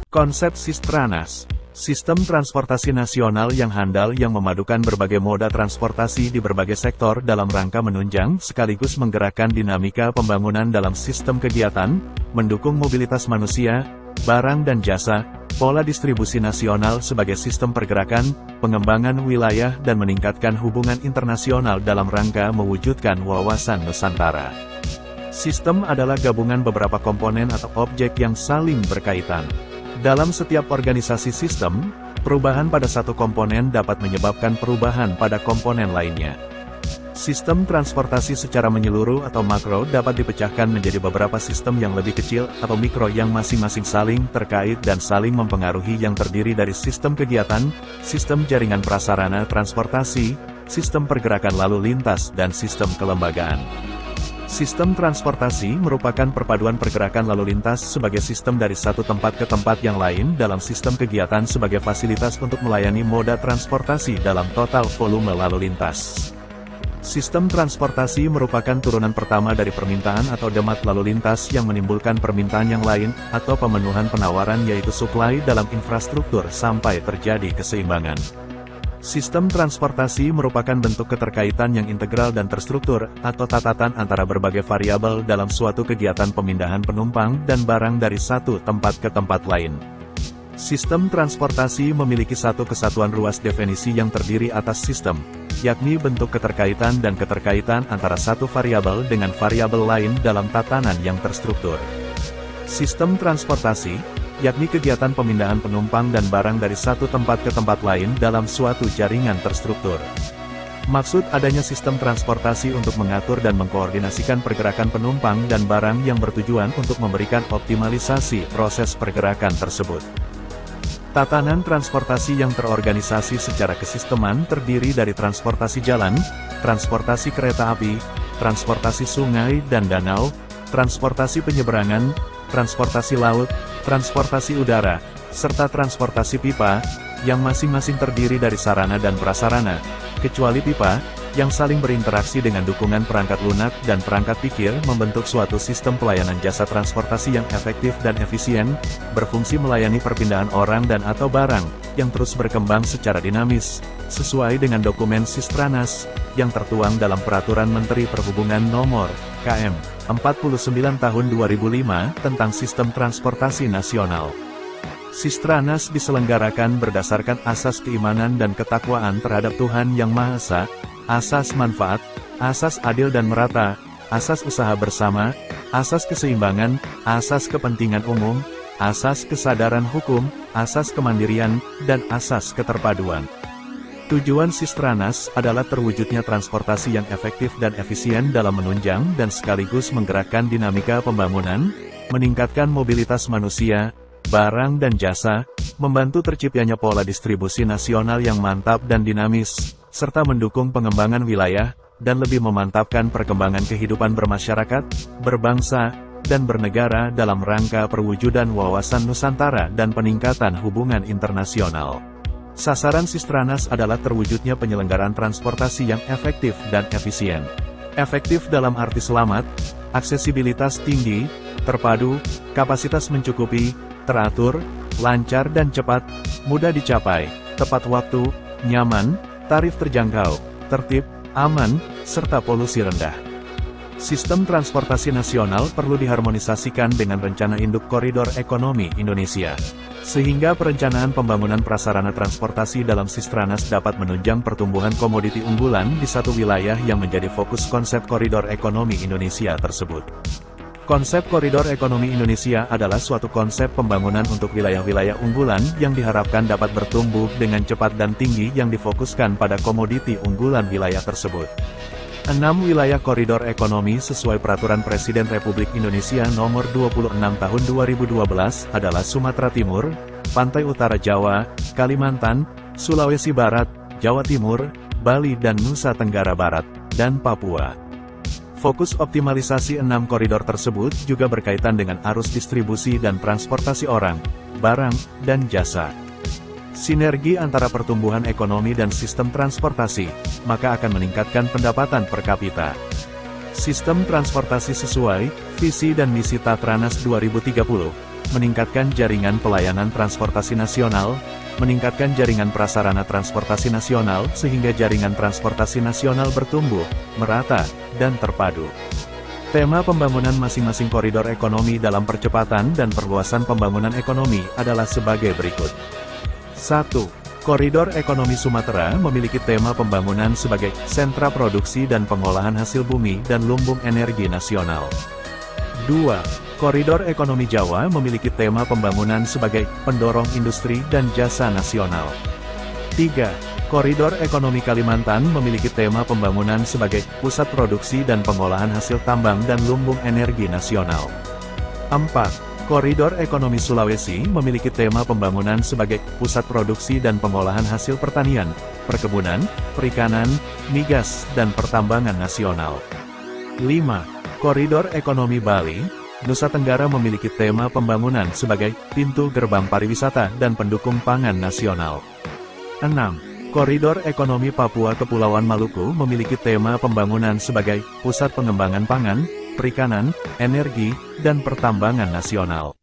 Konsep Sistranas, sistem transportasi nasional yang handal yang memadukan berbagai moda transportasi di berbagai sektor dalam rangka menunjang sekaligus menggerakkan dinamika pembangunan dalam sistem kegiatan, mendukung mobilitas manusia, barang dan jasa, pola distribusi nasional sebagai sistem pergerakan, pengembangan wilayah dan meningkatkan hubungan internasional dalam rangka mewujudkan wawasan Nusantara. Sistem adalah gabungan beberapa komponen atau objek yang saling berkaitan. Dalam setiap organisasi sistem, perubahan pada satu komponen dapat menyebabkan perubahan pada komponen lainnya. Sistem transportasi secara menyeluruh atau makro dapat dipecahkan menjadi beberapa sistem yang lebih kecil atau mikro yang masing-masing saling terkait dan saling mempengaruhi yang terdiri dari sistem kegiatan, sistem jaringan prasarana transportasi, sistem pergerakan lalu lintas dan sistem kelembagaan. Sistem transportasi merupakan perpaduan pergerakan lalu lintas sebagai sistem dari satu tempat ke tempat yang lain dalam sistem kegiatan sebagai fasilitas untuk melayani moda transportasi dalam total volume lalu lintas. Sistem transportasi merupakan turunan pertama dari permintaan atau demand lalu lintas yang menimbulkan permintaan yang lain, atau pemenuhan penawaran yaitu supply dalam infrastruktur sampai terjadi keseimbangan. Sistem transportasi merupakan bentuk keterkaitan yang integral dan terstruktur, atau tatatan antara berbagai variabel dalam suatu kegiatan pemindahan penumpang dan barang dari satu tempat ke tempat lain. Sistem transportasi memiliki satu kesatuan ruas definisi yang terdiri atas sistem, yakni bentuk keterkaitan dan keterkaitan antara satu variabel dengan variabel lain dalam tatanan yang terstruktur. Sistem transportasi, yakni kegiatan pemindahan penumpang dan barang dari satu tempat ke tempat lain dalam suatu jaringan terstruktur. Maksud adanya sistem transportasi untuk mengatur dan mengkoordinasikan pergerakan penumpang dan barang yang bertujuan untuk memberikan optimalisasi proses pergerakan tersebut. Tatanan transportasi yang terorganisasi secara kesisteman terdiri dari transportasi jalan, transportasi kereta api, transportasi sungai dan danau, transportasi penyeberangan, transportasi laut, transportasi udara, serta transportasi pipa, yang masing-masing terdiri dari sarana dan prasarana, kecuali pipa, yang saling berinteraksi dengan dukungan perangkat lunak dan perangkat pikir membentuk suatu sistem pelayanan jasa transportasi yang efektif dan efisien, berfungsi melayani perpindahan orang dan atau barang, yang terus berkembang secara dinamis, sesuai dengan dokumen Sistranas, yang tertuang dalam Peraturan Menteri Perhubungan Nomor KM 49 Tahun 2005 tentang Sistem Transportasi Nasional. Sistranas diselenggarakan berdasarkan asas keimanan dan ketakwaan terhadap Tuhan Yang Maha Esa, asas manfaat, asas adil dan merata, asas usaha bersama, asas keseimbangan, asas kepentingan umum, asas kesadaran hukum, asas kemandirian, dan asas keterpaduan. Tujuan Sistranas adalah terwujudnya transportasi yang efektif dan efisien dalam menunjang dan sekaligus menggerakkan dinamika pembangunan, meningkatkan mobilitas manusia, barang dan jasa, membantu terciptanya pola distribusi nasional yang mantap dan dinamis, serta mendukung pengembangan wilayah, dan lebih memantapkan perkembangan kehidupan bermasyarakat, berbangsa, dan bernegara dalam rangka perwujudan wawasan Nusantara dan peningkatan hubungan internasional. Sasaran Sistranas adalah terwujudnya penyelenggaraan transportasi yang efektif dan efisien. Efektif dalam arti selamat, aksesibilitas tinggi, terpadu, kapasitas mencukupi, teratur, lancar dan cepat, mudah dicapai, tepat waktu, nyaman, tarif terjangkau, tertib, aman, serta polusi rendah. Sistem transportasi nasional perlu diharmonisasikan dengan Rencana Induk Koridor Ekonomi Indonesia, sehingga perencanaan pembangunan prasarana transportasi dalam Sistranas dapat menunjang pertumbuhan komoditi unggulan di satu wilayah yang menjadi fokus konsep Koridor Ekonomi Indonesia tersebut. Konsep Koridor Ekonomi Indonesia adalah suatu konsep pembangunan untuk wilayah-wilayah unggulan yang diharapkan dapat bertumbuh dengan cepat dan tinggi yang difokuskan pada komoditi unggulan wilayah tersebut. 6 wilayah koridor ekonomi sesuai Peraturan Presiden Republik Indonesia Nomor 26 Tahun 2012 adalah Sumatera Timur, Pantai Utara Jawa, Kalimantan, Sulawesi Barat, Jawa Timur, Bali dan Nusa Tenggara Barat, dan Papua. Fokus optimalisasi 6 koridor tersebut juga berkaitan dengan arus distribusi dan transportasi orang, barang, dan jasa. Sinergi antara pertumbuhan ekonomi dan sistem transportasi, maka akan meningkatkan pendapatan per kapita. Sistem transportasi sesuai visi dan misi Tatranas 2030, meningkatkan jaringan pelayanan transportasi nasional, meningkatkan jaringan prasarana transportasi nasional sehingga jaringan transportasi nasional bertumbuh, merata, dan terpadu. Tema pembangunan masing-masing koridor ekonomi dalam percepatan dan perluasan pembangunan ekonomi adalah sebagai berikut. 1. Koridor Ekonomi Sumatera memiliki tema pembangunan sebagai sentra produksi dan pengolahan hasil bumi dan lumbung energi nasional. 2. Koridor Ekonomi Jawa memiliki tema pembangunan sebagai pendorong industri dan jasa nasional. 3. Koridor Ekonomi Kalimantan memiliki tema pembangunan sebagai pusat produksi dan pengolahan hasil tambang dan lumbung energi nasional. 4. Koridor Ekonomi Sulawesi memiliki tema pembangunan sebagai pusat produksi dan pengolahan hasil pertanian, perkebunan, perikanan, migas, dan pertambangan nasional. 5. Koridor Ekonomi Bali, Nusa Tenggara memiliki tema pembangunan sebagai pintu gerbang pariwisata dan pendukung pangan nasional. 6. Koridor Ekonomi Papua Kepulauan Maluku memiliki tema pembangunan sebagai pusat pengembangan pangan, perikanan, energi, dan pertambangan nasional.